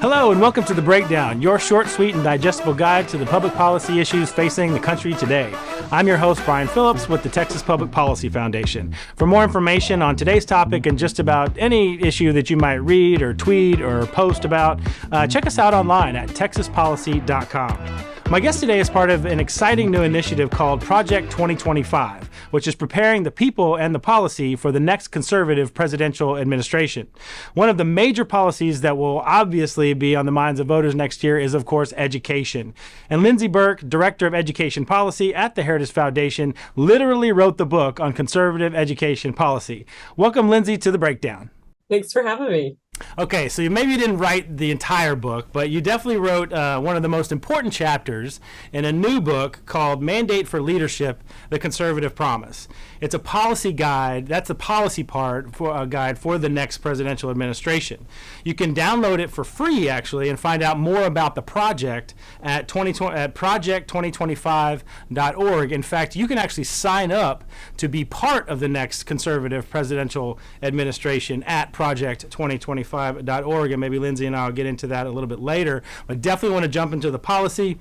Hello and welcome to The Breakdown, your short, sweet, and digestible guide to the public policy issues facing the country today. I'm your host, Brian Phillips, with the Texas Public Policy Foundation. For more information on today's topic and just about any issue that you might read or tweet or post about, check us out online at texaspolicy.com. My guest today is part of an exciting new initiative called Project 2025, which is preparing the people and the policy for the next conservative presidential administration. One of the major policies that will obviously be on the minds of voters next year is, of course, education. And Lindsey Burke, Director of Education Policy at the Heritage Foundation, literally wrote the book on conservative education policy. Welcome, Lindsey, to The Breakdown. Thanks for having me. Okay, so maybe you didn't write the entire book, but you definitely wrote one of the most important chapters in a new book called Mandate for Leadership, The Conservative Promise. It's a policy guide. That's the policy part for a guide for the next presidential administration. You can download it for free, actually, and find out more about the project at project2025.org. In fact, you can actually sign up to be part of the next conservative presidential administration at project2025.org, and maybe Lindsey and I will get into that a little bit later, but definitely want to jump into the policy.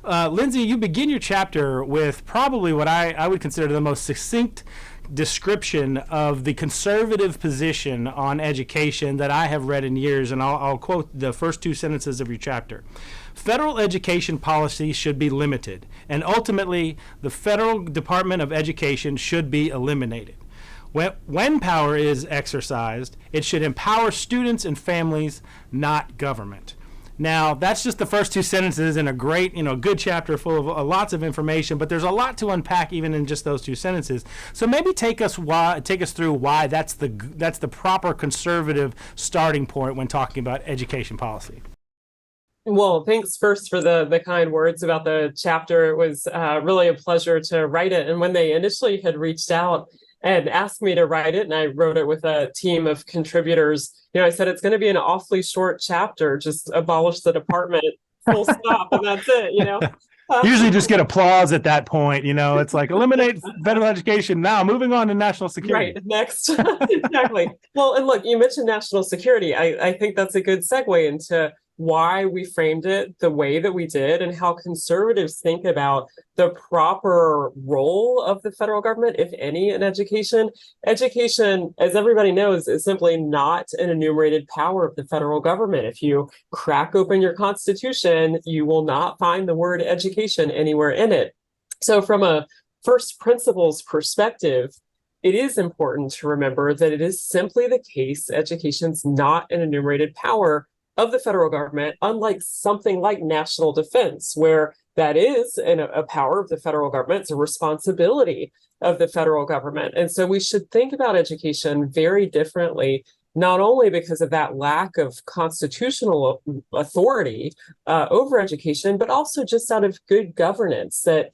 Lindsey, you begin your chapter with probably what I would consider the most succinct description of the conservative position on education that I have read in years, and I'll quote the first two sentences of your chapter. Federal education policy should be limited, and ultimately the Federal Department of Education should be eliminated. When power is exercised, it should empower students and families, not government. Now, that's just the first two sentences in a great, good chapter full of lots of information, but there's a lot to unpack even in just those two sentences. So maybe take us through why that's the proper conservative starting point when talking about education policy. Well, thanks first for the kind words about the chapter. It was really a pleasure to write it. And when they initially had reached out and asked me to write it, and I wrote it with a team of contributors, I said, it's going to be an awfully short chapter, just abolish the department, full stop, and that's it, Usually just get applause at that point, it's like eliminate federal education now, moving on to national security. Right, next. Exactly. Well, and look, you mentioned national security. I think that's a good segue into why we framed it the way that we did and how conservatives think about the proper role of the federal government, if any, in education. Education, as everybody knows, is simply not an enumerated power of the federal government. If you crack open your Constitution, you will not find the word education anywhere in it. So from a first principles perspective, it is important to remember that it is simply the case education's not an enumerated power of the federal government, unlike something like national defense, where that is a power of the federal government. It's a responsibility of the federal government. And so we should think about education very differently, not only because of that lack of constitutional authority over education, but also just out of good governance, that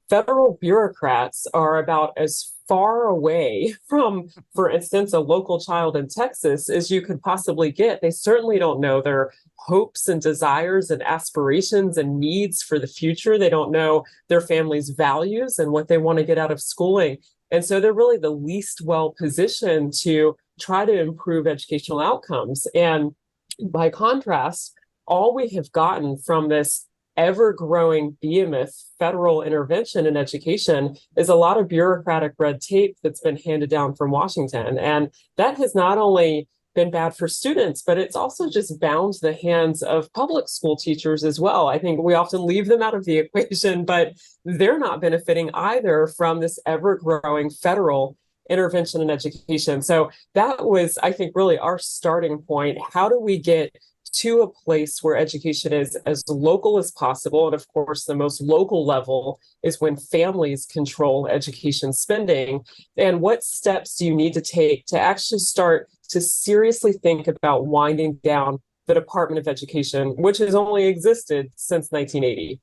federal bureaucrats are about as far away from, for instance, a local child in Texas as you could possibly get. They certainly don't know their hopes and desires and aspirations and needs for the future. They don't know their family's values and what they want to get out of schooling. And so they're really the least well positioned to try to improve educational outcomes. And by contrast, all we have gotten from this ever-growing behemoth federal intervention in education is a lot of bureaucratic red tape that's been handed down from Washington. And that has not only been bad for students, but it's also just bound the hands of public school teachers as well. I think we often leave them out of the equation, but they're not benefiting either from this ever-growing federal intervention in education. So that was, I think, really our starting point. How do we get to a place where education is as local as possible? And of course, the most local level is when families control education spending. And what steps do you need to take to actually start to seriously think about winding down the Department of Education, which has only existed since 1980?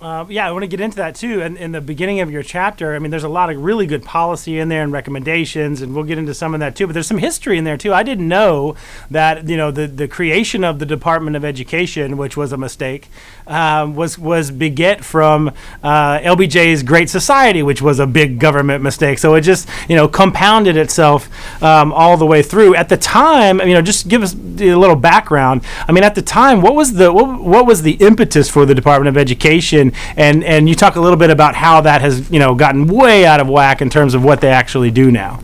Yeah, I want to get into that too. And in the beginning of your chapter, I mean, there's a lot of really good policy in there and recommendations, and we'll get into some of that too. But there's some history in there too. I didn't know that the creation of the Department of Education, which was a mistake, was beget from LBJ's Great Society, which was a big government mistake. So it just compounded itself all the way through. At the time, just give us a little background. I mean, at the time, what was the impetus for the Department of Education? And you talk a little bit about how that has gotten way out of whack in terms of what they actually do now.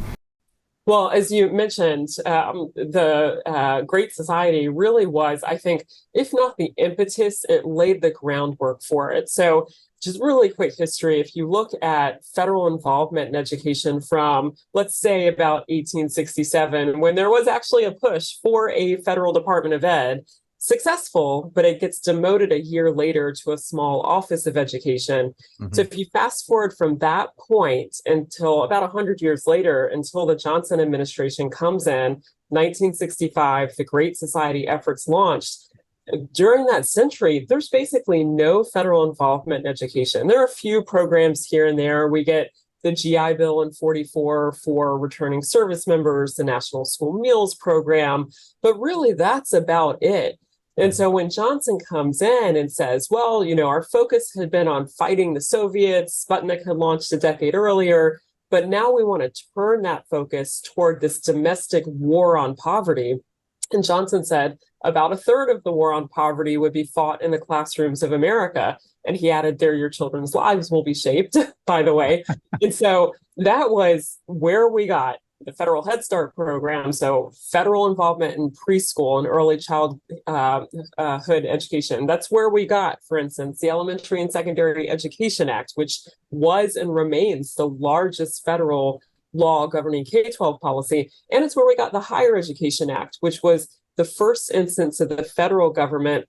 Well, as you mentioned, the Great Society really was, I think, if not the impetus, it laid the groundwork for it. So just really quick history, if you look at federal involvement in education from, let's say, about 1867, when there was actually a push for a federal Department of Ed, successful, but it gets demoted a year later to a small office of education. So if you fast forward from that point until about 100 years later, until the Johnson administration comes in, 1965, the Great Society efforts launched. During that century, there's basically no federal involvement in education. There are a few programs here and there. We get the GI Bill in 44 for returning service members, the National School Meals Program, but really that's about it. And so when Johnson comes in and says, well, our focus had been on fighting the Soviets, Sputnik had launched a decade earlier, but now we want to turn that focus toward this domestic war on poverty. And Johnson said about a third of the war on poverty would be fought in the classrooms of America. And he added, there your children's lives will be shaped, by the way. And so that was where we got the federal Head Start program. So federal involvement in preschool and early childhood education. That's where we got, for instance, the Elementary and Secondary Education Act, which was and remains the largest federal law governing K-12 policy. And it's where we got the Higher Education Act, which was the first instance of the federal government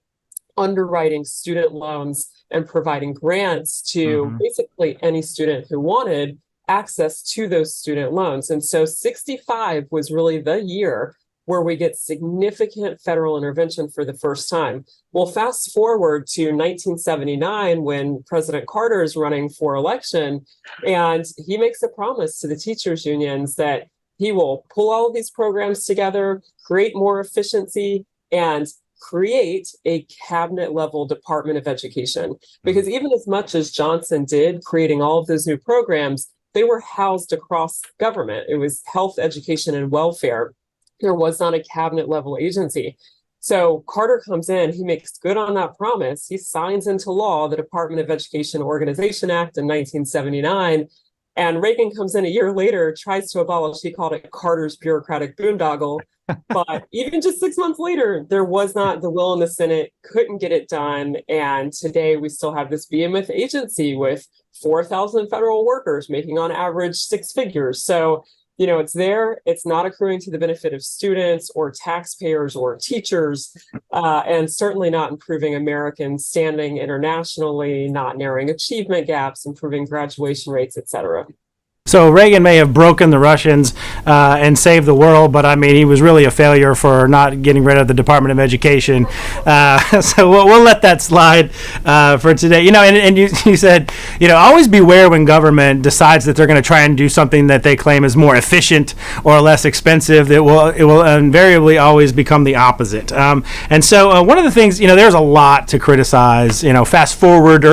underwriting student loans and providing grants to basically any student who wanted access to those student loans. And so 65 was really the year where we get significant federal intervention for the first time. Well, fast forward to 1979 when President Carter is running for election, and he makes a promise to the teachers unions that he will pull all of these programs together, create more efficiency, and create a cabinet level Department of Education. Because even as much as Johnson did creating all of those new programs, they were housed across government. It was health, education, and welfare. There was not a cabinet level agency. So Carter comes in, he makes good on that promise. He signs into law the Department of Education Organization Act in 1979. And Reagan comes in a year later, tries to abolish, he called it Carter's bureaucratic boondoggle. But even just 6 months later, there was not the will in the Senate, couldn't get it done. And today we still have this behemoth agency with 4,000 federal workers making on average six figures. So, it's there. It's not accruing to the benefit of students or taxpayers or teachers, and certainly not improving Americans' standing internationally, not narrowing achievement gaps, improving graduation rates, et cetera. So Reagan may have broken the Russians and saved the world, but I mean, he was really a failure for not getting rid of the Department of Education. So we'll let that slide for today. And you said, always beware when government decides that they're going to try and do something that they claim is more efficient or less expensive. It will invariably always become the opposite. And so one of the things, there's a lot to criticize. Fast forward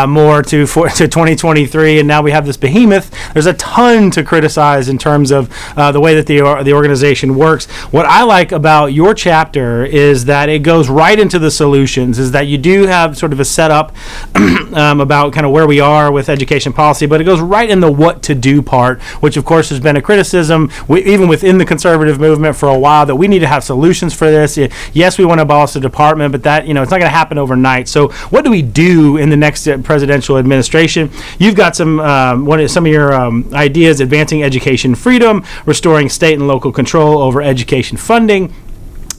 more to 2023, and now we have this behemoth. There's a ton to criticize in terms of the way that the organization works. What I like about your chapter is that it goes right into the solutions, is that you do have sort of a setup about kind of where we are with education policy, but it goes right in the what to do part, which of course has been a criticism, even within the conservative movement for a while, that we need to have solutions for this. Yes, we want to abolish the department, but that, it's not going to happen overnight. So what do we do in the next presidential administration? You've got some of your ideas: advancing education freedom, restoring state and local control over education funding,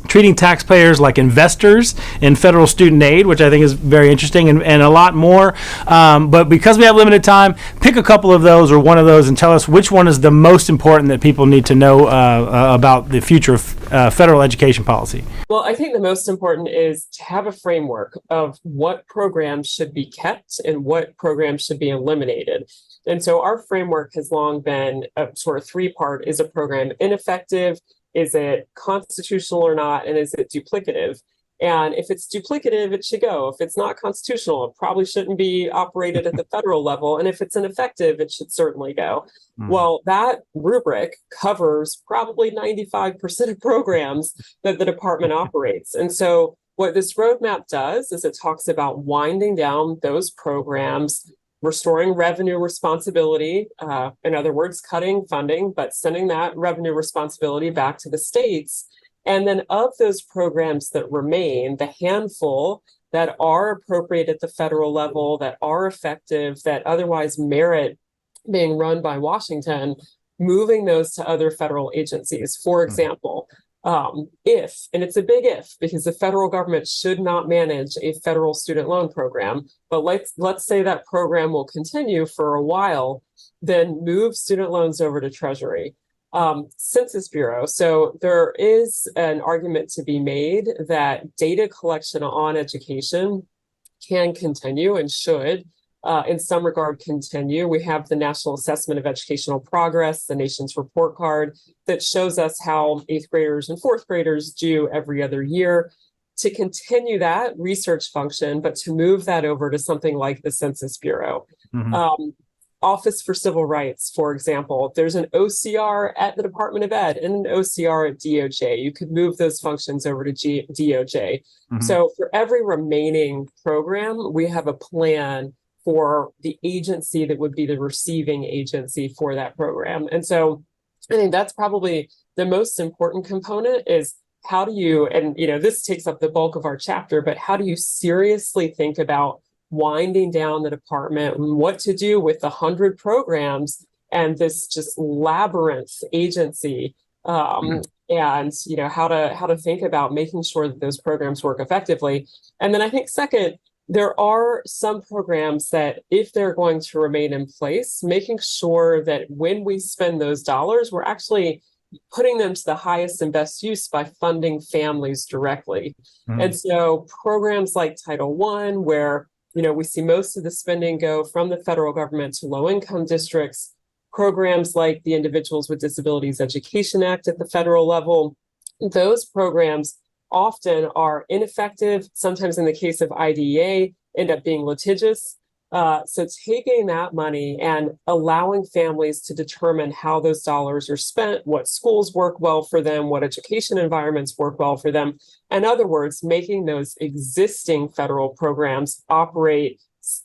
treating taxpayers like investors in federal student aid, which I think is very interesting, and a lot more. But because we have limited time, pick a couple of those or one of those and tell us which one is the most important that people need to know about the future of federal education policy. Well, I think the most important is to have a framework of what programs should be kept and what programs should be eliminated. And so our framework has long been a sort of three-part. Is a program ineffective? Is it constitutional or not? And is it duplicative? And if it's duplicative, it should go. If it's not constitutional, it probably shouldn't be operated at the federal level. And if it's ineffective, it should certainly go. Well, that rubric covers probably 95% of programs that the department operates. And so what this roadmap does is it talks about winding down those programs, restoring revenue responsibility, in other words, cutting funding, but sending that revenue responsibility back to the states. And then of those programs that remain, the handful that are appropriate at the federal level, that are effective, that otherwise merit being run by Washington, moving those to other federal agencies. For example, if, and it's a big if, because the federal government should not manage a federal student loan program, but let's say that program will continue for a while, then move student loans over to Treasury. Census Bureau. So there is an argument to be made that data collection on education can continue and should, in some regard, continue. We have the National Assessment of Educational Progress, the nation's report card that shows us how 8th graders and 4th graders do every other year. To continue that research function, but to move that over to something like the Census Bureau. Office for Civil Rights, for example, there's an OCR at the Department of Ed and an OCR at DOJ. You could move those functions over to DOJ. So for every remaining program, we have a plan for the agency that would be the receiving agency for that program. And so I think that's probably the most important component is how do you, and this takes up the bulk of our chapter, but how do you seriously think about winding down the department and what to do with the 100 programs and this just labyrinth agency, and how to think about making sure that those programs work effectively. And then I think second, there are some programs that if they're going to remain in place, making sure that when we spend those dollars, we're actually putting them to the highest and best use by funding families directly. And so programs like Title I, where we see most of the spending go from the federal government to low-income districts, programs like the Individuals with Disabilities Education Act at the federal level, those programs often are ineffective. Sometimes in the case of IDEA, end up being litigious. So taking that money and allowing families to determine how those dollars are spent, what schools work well for them, what education environments work well for them. In other words, making those existing federal programs operate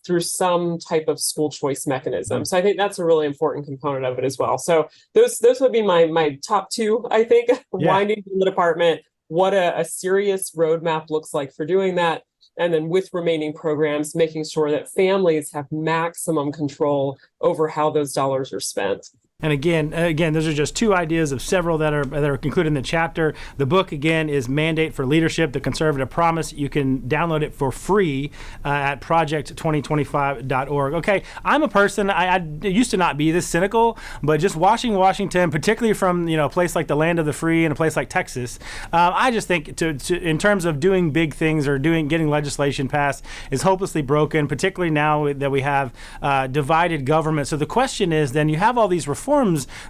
through some type of school choice mechanism. So I think that's a really important component of it as well. So those would be my top two, I think, winding from the department, what a serious roadmap looks like for doing that. And then with remaining programs, making sure that families have maximum control over how those dollars are spent. And again, those are just two ideas of several that are included in the chapter. The book, again, is Mandate for Leadership, The Conservative Promise. You can download it for free at project2025.org. Okay, I'm a person, I used to not be this cynical, but just watching Washington, particularly from a place like the land of the free and a place like Texas, I just think in terms of doing big things or getting legislation passed is hopelessly broken, particularly now that we have divided government. So the question is, then you have all these reforms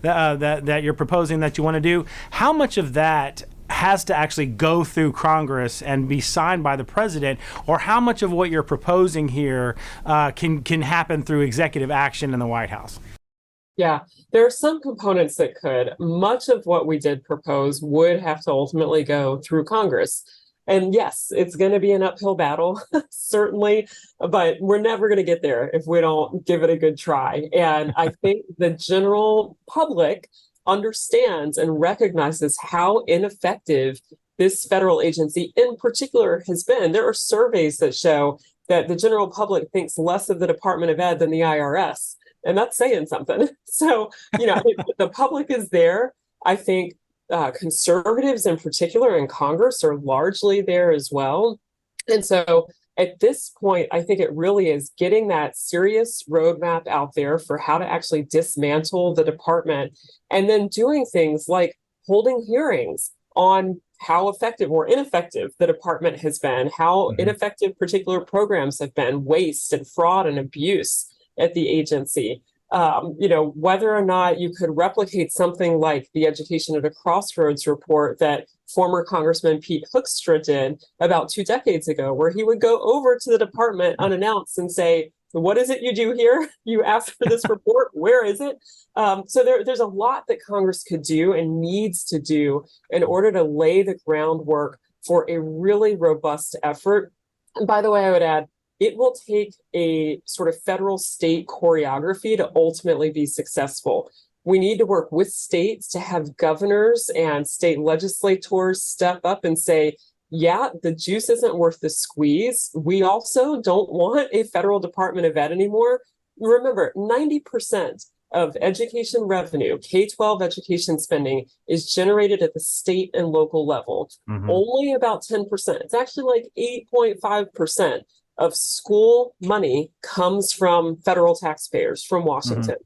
that you're proposing that you want to do. How much of that has to actually go through Congress and be signed by the president, or how much of what you're proposing here can happen through executive action in the White House? Yeah, there are some components that could. Much of what we did propose would have to ultimately go through Congress. And yes, it's going to be an uphill battle, certainly, but we're never going to get there if we don't give it a good try. And I think the general public understands and recognizes how ineffective this federal agency in particular has been. There are surveys that show that the general public thinks less of the Department of Ed than the IRS. And that's saying something. So, I think the public is there. I think conservatives in particular in Congress are largely there as well. And so at this point, I think it really is getting that serious roadmap out there for how to actually dismantle the department, and then doing things like holding hearings on how effective or ineffective the department has been, how ineffective particular programs have been, waste and fraud and abuse at the agency. Whether or not you could replicate something like the Education at a Crossroads report that former Congressman Pete Hoekstra did about 2 decades ago, where he would go over to the department unannounced and say, what is it you do here? You asked for this report. Where is it? So there's a lot that Congress could do and needs to do in order to lay the groundwork for a really robust effort. And by the way, I would add, it will take a sort of federal state choreography to ultimately be successful. We need to work with states to have governors and state legislators step up and say, yeah, the juice isn't worth the squeeze. We also don't want a federal Department of Ed anymore. Remember, 90% of education revenue, K-12 education spending, is generated at the state and local level. Only about 10%. It's actually like 8.5% of school money comes from federal taxpayers, from Washington.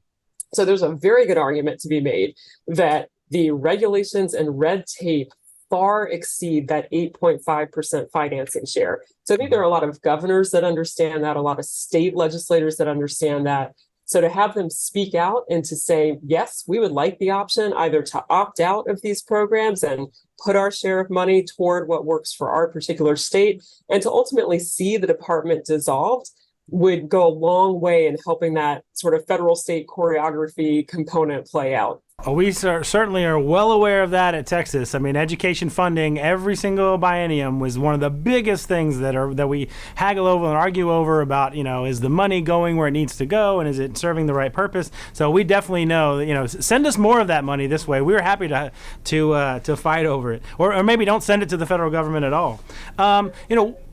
So there's a very good argument to be made that the regulations and red tape far exceed that 8.5% financing share. So I think there are a lot of governors that understand that, a lot of state legislators that understand that. So to have them speak out and to say, yes, we would like the option either to opt out of these programs and put our share of money toward what works for our particular state, and to ultimately see the department dissolved, would go a long way in helping that sort of federal state choreography component play out. We certainly are well aware of that at Texas. I mean, education funding every single biennium was one of the biggest things that we haggle over and argue over about, is the money going where it needs to go, and is it serving the right purpose? So we definitely know that, send us more of that money this way. We're happy to fight over it, or maybe don't send it to the federal government at all.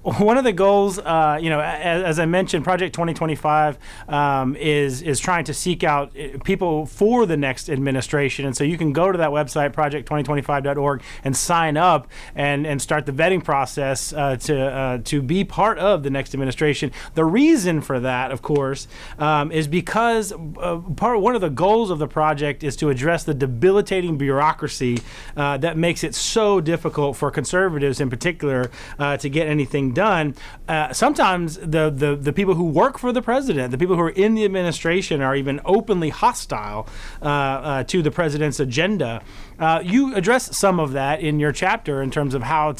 One of the goals, as I mentioned, Project 2025 is trying to seek out people for the next administration. And so you can go to that website, project2025.org, and sign up and start the vetting process to be part of the next administration. The reason for that, of course, is because one of the goals of the project is to address the debilitating bureaucracy that makes it so difficult for conservatives in particular to get anything done. Sometimes the people who work for the president, the people who are in the administration, are even openly hostile to the president's agenda. You address some of that in your chapter in terms of how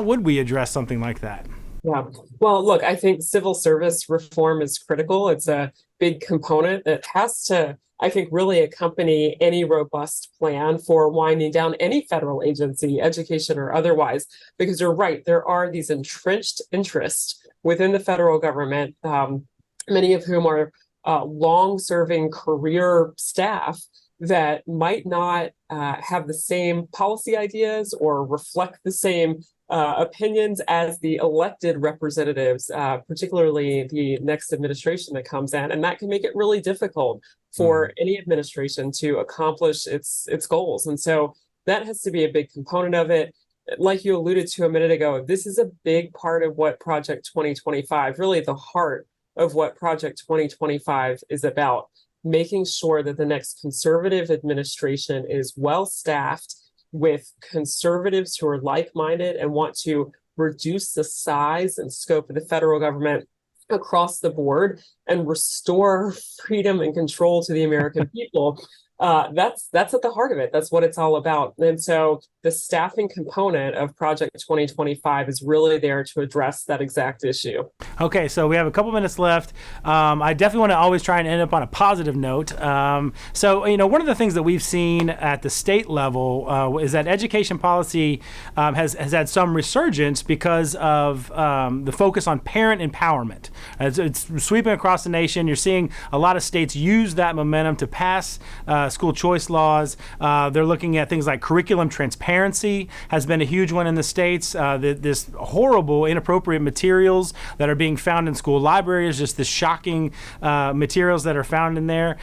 would we address something like that? Yeah. Well, look, I think civil service reform is critical. It's a big component that has to, I think, really accompany any robust plan for winding down any federal agency, education or otherwise, because you're right, there are these entrenched interests within the federal government, many of whom are long-serving career staff that might not have the same policy ideas or reflect the same opinions as the elected representatives, particularly the next administration that comes in. And that can make it really difficult for any administration to accomplish its goals. And so that has to be a big component of it. Like you alluded to a minute ago, this is a big part of what Project 2025, really the heart of what Project 2025 is about, making sure that the next conservative administration is well staffed with conservatives who are like-minded and want to reduce the size and scope of the federal government across the board and restore freedom and control to the American people. That's at the heart of it. That's what it's all about. And so the staffing component of Project 2025 is really there to address that exact issue. Okay, so we have a couple minutes left. I definitely want to always try and end up on a positive note. So, one of the things that we've seen at the state level is that education policy has had some resurgence because of the focus on parent empowerment. It's sweeping across the nation. You're seeing a lot of states use that momentum to pass school choice laws. They're looking at things like curriculum transparency has been a huge one in the states. This horrible, inappropriate materials that are being found in school libraries, just the shocking materials that are found in there.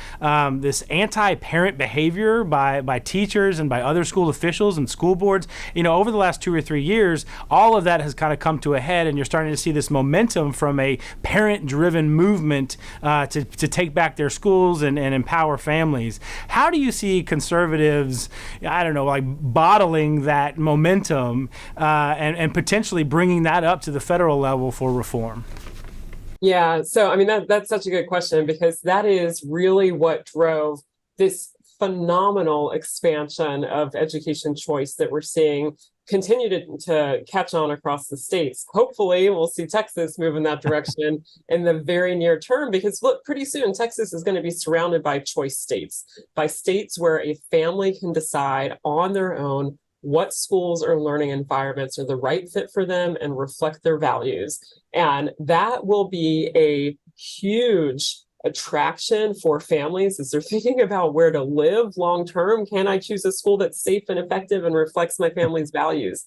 This anti-parent behavior by teachers and by other school officials and school boards. Over the last 2 or 3 years, all of that has kind of come to a head, and you're starting to see this momentum from a parent-driven movement to take back their schools and empower families. How do you see conservatives, like bottling that momentum and potentially bringing that up to the federal level for reform? Yeah, so that's such a good question, because that is really what drove this phenomenal expansion of education choice that we're seeing continue to catch on across the states. Hopefully, we'll see Texas move in that direction in the very near term, because look, pretty soon Texas is going to be surrounded by choice states, by states where a family can decide on their own what schools or learning environments are the right fit for them and reflect their values. And that will be a huge attraction for families as they're thinking about where to live long term. Can I choose a school that's safe and effective and reflects my family's values?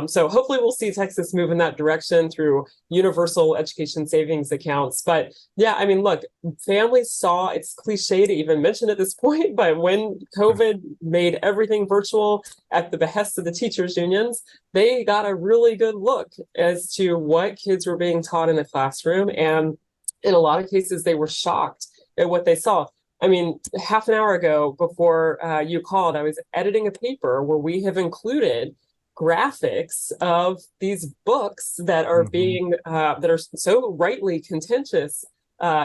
So hopefully we'll see Texas move in that direction through universal education savings accounts. But yeah, look, families saw, it's cliche to even mention at this point, but when COVID made everything virtual at the behest of the teachers unions, they got a really good look as to what kids were being taught in the classroom. And in a lot of cases, they were shocked at what they saw. Half an hour ago, before you called, I was editing a paper where we have included graphics of these books that are being that are so rightly contentious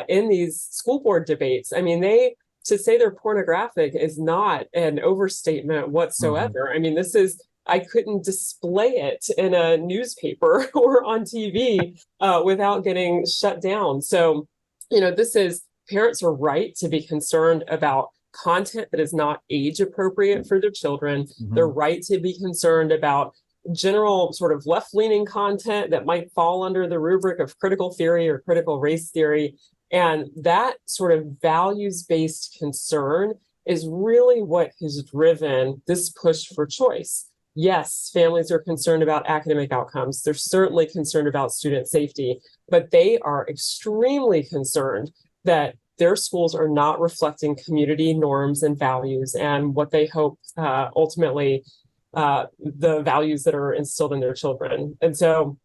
in these school board debates. To say they're pornographic is not an overstatement whatsoever. This is, I couldn't display it in a newspaper or on TV without getting shut down. So, this is, parents are right to be concerned about content that is not age appropriate for their children. They're right to be concerned about general sort of left-leaning content that might fall under the rubric of critical theory or critical race theory. And that sort of values-based concern is really what has driven this push for choice. Yes, families are concerned about academic outcomes. They're certainly concerned about student safety, but they are extremely concerned that their schools are not reflecting community norms and values and what they hope ultimately the values that are instilled in their children. And so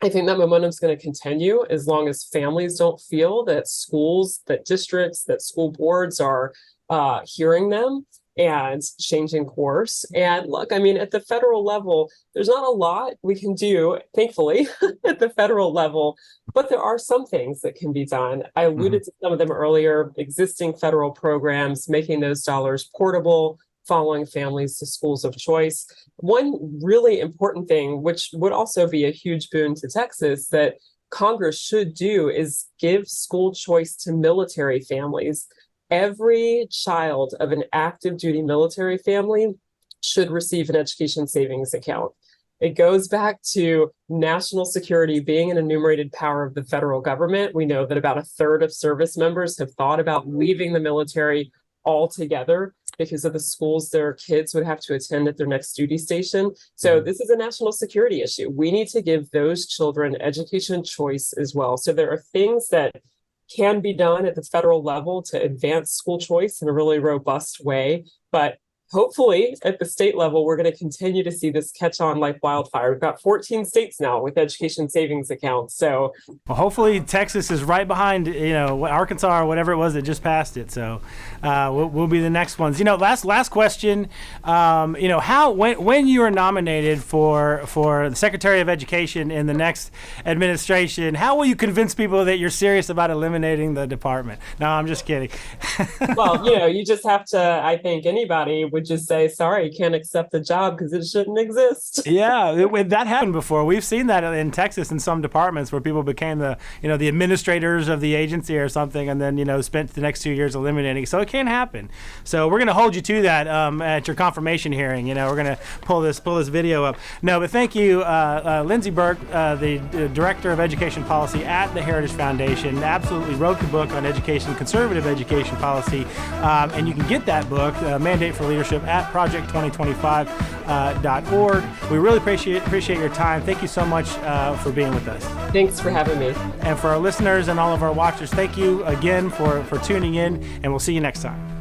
I think that momentum is going to continue as long as families don't feel that schools, that districts, that school boards are hearing them and changing course. And look, at the federal level, there's not a lot we can do, thankfully, at the federal level, but there are some things that can be done. I alluded to some of them earlier: existing federal programs, making those dollars portable, following families to schools of choice. One really important thing, which would also be a huge boon to Texas, that Congress should do, is give school choice to military families. Every child of an active duty military family should receive an education savings account. It goes back to national security being an enumerated power of the federal government. We know that about a third of service members have thought about leaving the military altogether because of the schools their kids would have to attend at their next duty station. So this is a national security issue. We need to give those children education choice as well. So there are things that can be done at the federal level to advance school choice in a really robust way. But hopefully at the state level, we're going to continue to see this catch on like wildfire. We've got 14 states now with education savings accounts. So hopefully Texas is right behind, Arkansas or whatever it was that just passed it. So we'll be the next ones. Last question. When you are nominated for the Secretary of Education in the next administration, how will you convince people that you're serious about eliminating the department? No, I'm just kidding. Well, you just have to, I think anybody would would just say, sorry, you can't accept the job because it shouldn't exist. Yeah, that happened before. We've seen that in Texas in some departments where people became the administrators of the agency or something, and then spent the next 2 years eliminating. So it can happen. So we're going to hold you to that at your confirmation hearing. We're going to pull this video up. No, but thank you, Lindsey Burke, the Director of Education Policy at the Heritage Foundation. Absolutely wrote the book on education, conservative education policy, and you can get that book, Mandate for Leadership, at project2025.org. We really appreciate your time. Thank you so much for being with us. Thanks for having me. And for our listeners and all of our watchers, thank you again for tuning in, and we'll see you next time.